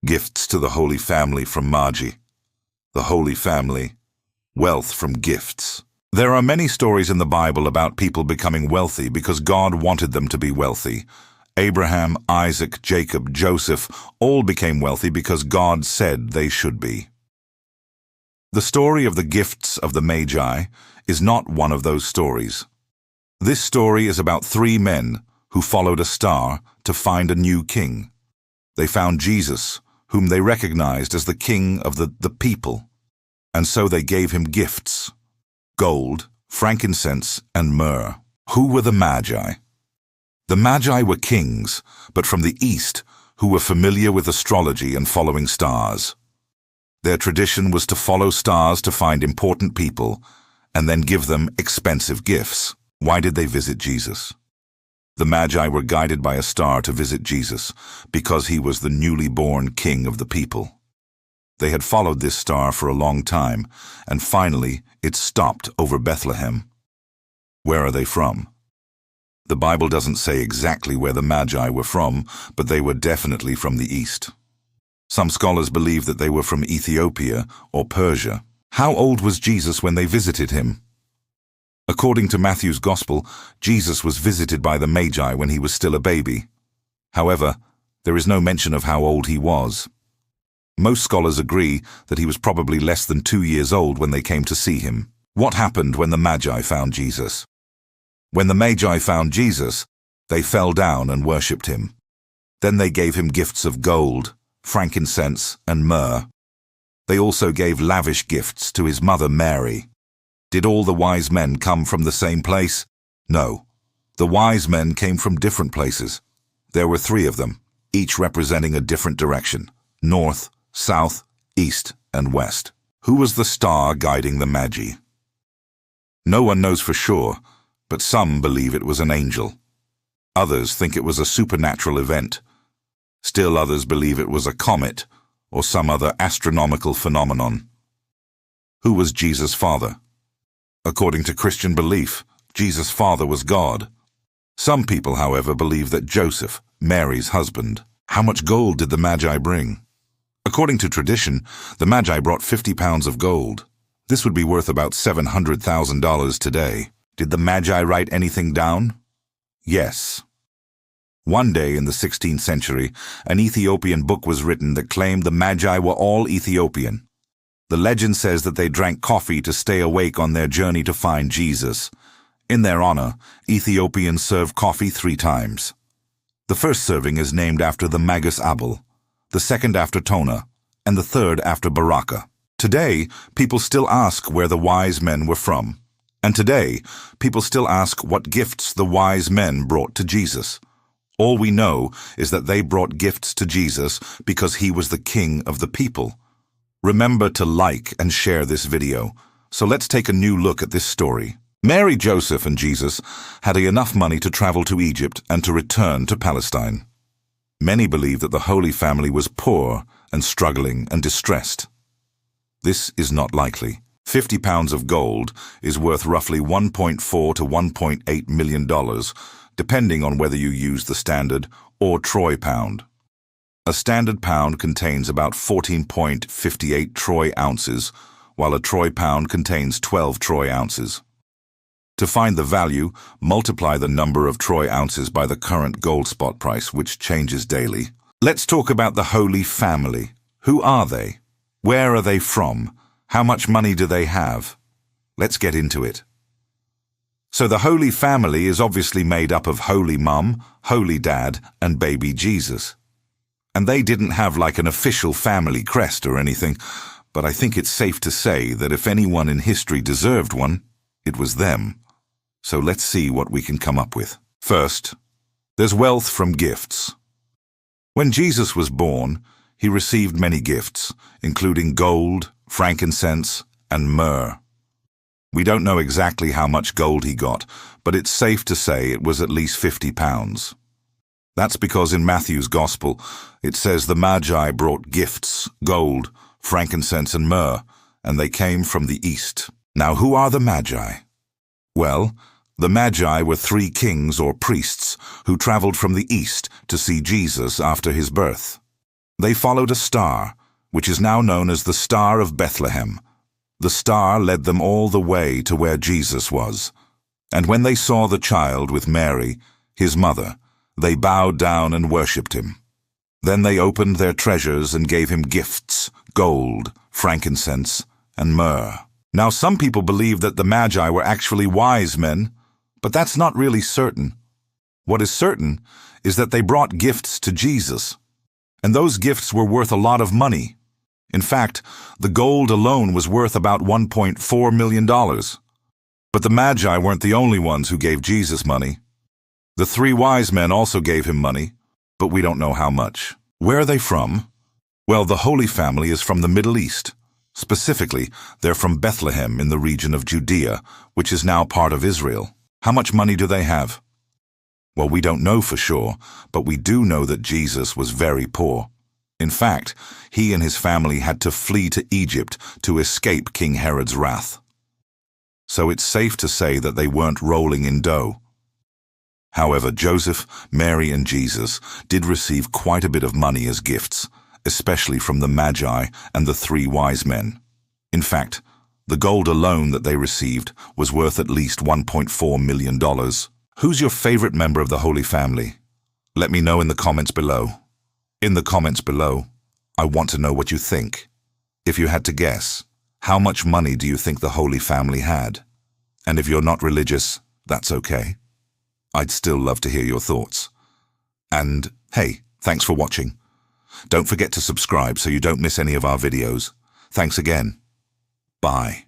Gifts to the Holy Family from Magi. The Holy Family. Wealth from gifts. There are many stories in the Bible about people becoming wealthy because God wanted them to be wealthy. Abraham, Isaac, Jacob, Joseph all became wealthy because God said they should be. The story of the gifts of the Magi is not one of those stories. This story is about three men who followed a star to find a new king. They found Jesus, whom they recognized as the king of the people, and so they gave him gifts: gold, frankincense, and myrrh. Who were the Magi? The Magi were kings, but from the east, who were familiar with astrology and following stars. Their tradition was to follow stars to find important people and then give them expensive gifts. Why did they visit Jesus? The Magi were guided by a star to visit Jesus because he was the newly born king of the people. They had followed this star for a long time, and finally it stopped over Bethlehem. Where are they from? The Bible doesn't say exactly where the Magi were from, but they were definitely from the east. Some scholars believe that they were from Ethiopia or Persia. How old was Jesus when they visited him? According to Matthew's Gospel, Jesus was visited by the Magi when he was still a baby. However, there is no mention of how old he was. Most scholars agree that he was probably less than 2 years old when they came to see him. What happened when the Magi found Jesus? When the Magi found Jesus, they fell down and worshipped him. Then they gave him gifts of gold, frankincense, and myrrh. They also gave lavish gifts to his mother Mary. Did all the wise men come from the same place? No. The wise men came from different places. There were 3 of them, each representing a different direction: north, south, east, and west. Who was the star guiding the Magi? No one knows for sure, but some believe it was an angel. Others think it was a supernatural event. Still others believe it was a comet or some other astronomical phenomenon. Who was Jesus' father? According to Christian belief, Jesus' father was God. Some people, however, believe that Joseph, Mary's husband. How much gold did the Magi bring? According to tradition, the Magi brought 50 pounds of gold. This would be worth about $700,000 today. Did the Magi write anything down? Yes. One day in the 16th century, an Ethiopian book was written that claimed the Magi were all Ethiopian. The legend says that they drank coffee to stay awake on their journey to find Jesus. In their honor, Ethiopians serve coffee 3 times. The first serving is named after the Magus Abel, the second after Tona, and the third after Baraka. Today, people still ask where the wise men were from. And today, people still ask what gifts the wise men brought to Jesus. All we know is that they brought gifts to Jesus because he was the king of the people. Remember to like and share this video. So let's take a new look at this story. Mary, Joseph, and Jesus had enough money to travel to Egypt and to return to Palestine. Many believe that the Holy Family was poor and struggling and distressed. This is not likely. 50 pounds of gold is worth roughly $1.4 to $1.8 million, depending on whether you use the standard or troy pound. A standard pound contains about 14.58 troy ounces, while a troy pound contains 12 troy ounces. To find the value, multiply the number of troy ounces by the current gold spot price, which changes daily. Let's talk about the Holy Family. Who are they? Where are they from? How much money do they have? Let's get into it. So the Holy Family is obviously made up of Holy Mum, Holy Dad, and baby Jesus. And they didn't have like an official family crest or anything, but I think it's safe to say that if anyone in history deserved one, it was them. So let's see what we can come up with. First, there's wealth from gifts. When Jesus was born, he received many gifts, including gold, frankincense, and myrrh. We don't know exactly how much gold he got, but it's safe to say it was at least 50 pounds. That's because in Matthew's Gospel, it says the Magi brought gifts, gold, frankincense, and myrrh, and they came from the east. Now, who are the Magi? Well, the Magi were 3 kings or priests who traveled from the east to see Jesus after his birth. They followed a star, which is now known as the Star of Bethlehem. The star led them all the way to where Jesus was. And when they saw the child with Mary, his mother, they bowed down and worshipped him. Then they opened their treasures and gave him gifts, gold, frankincense, and myrrh. Now some people believe that the Magi were actually wise men, but that's not really certain. What is certain is that they brought gifts to Jesus, and those gifts were worth a lot of money. In fact, the gold alone was worth about $1.4 million. But the Magi weren't the only ones who gave Jesus money. The 3 wise men also gave him money, but we don't know how much. Where are they from? Well, the Holy Family is from the Middle East. Specifically, they're from Bethlehem in the region of Judea, which is now part of Israel. How much money do they have? Well, we don't know for sure, but we do know that Jesus was very poor. In fact, he and his family had to flee to Egypt to escape King Herod's wrath. So it's safe to say that they weren't rolling in dough. However, Joseph, Mary, and Jesus did receive quite a bit of money as gifts, especially from the Magi and the 3 wise men. In fact, the gold alone that they received was worth at least $1.4 million. Who's your favorite member of the Holy Family? Let me know in the comments below. In the comments below, I want to know what you think. If you had to guess, how much money do you think the Holy Family had? And if you're not religious, that's okay. I'd still love to hear your thoughts. And hey, thanks for watching. Don't forget to subscribe so you don't miss any of our videos. Thanks again. Bye.